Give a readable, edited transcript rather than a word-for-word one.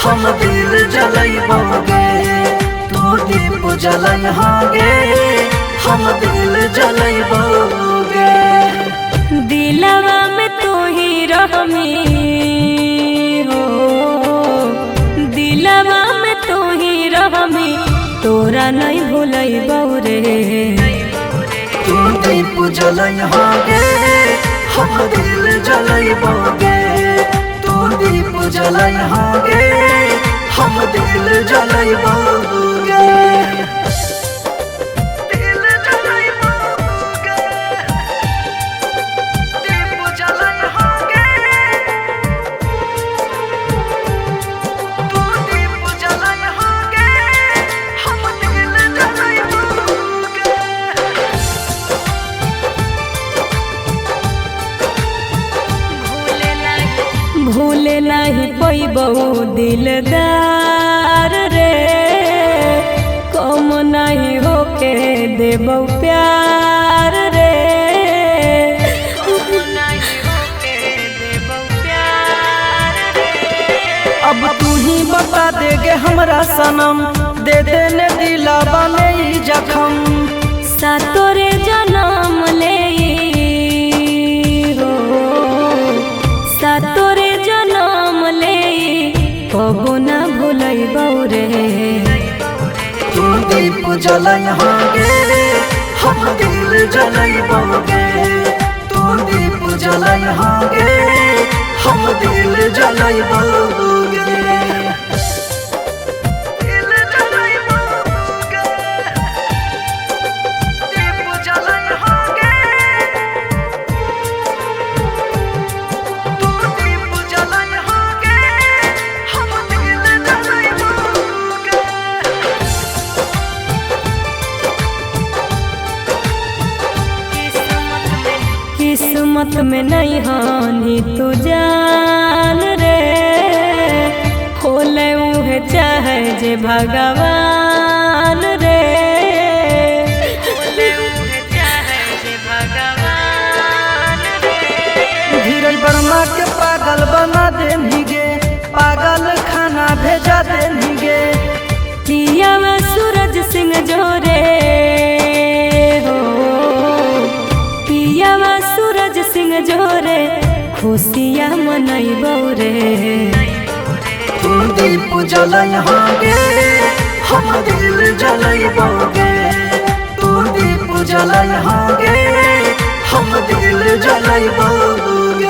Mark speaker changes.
Speaker 1: हम दिल जलैबोगे। तू दीप जलैहागे हम दिल जलैबोगे।
Speaker 2: दिलवा में तू ही रहमी हो, दिलवा में तू ही रहमी, तोरा नहीं भूलैबौ रे।
Speaker 1: तू दीप जलैहागे हम दिल जलैबोगे। तू दीप जलैहागे हम दिल जलैबोगे।
Speaker 2: भूले नहीं पैबौ दिलदार रे, कम नहीं होके देबौ प्यार रे।
Speaker 1: अब तू ही बता देगे हमरा सनम, दे देने दिलावा में ही जखम।
Speaker 2: सातोरे जन्म ले हो, सातोरे जन्म ले कबो न भूलैबौ रे।
Speaker 1: तू दीप जलैहागे हम दिल जलैबोगे। तू दीप जलैहागे हम दिल जलैबोगे।
Speaker 2: किस्मत में नहीं हानि तू जान रे, खोले उहे चाहे जे भगवान रे। खोले उहे चाहे जे भगवान रे।
Speaker 1: धीरज वर्मा के पागल बना देंगे, पागल खाना भेजा देंगे।
Speaker 2: पियावा सूरज सिंह जोरे हो, पियावा सूरज सिंह जोरे, खुशियाँ मनैबौ रे।
Speaker 1: तू दीप जलैहागे हम दिल जलैबोगे। तू दीप जलैहागे हम दिल जलैबोगे।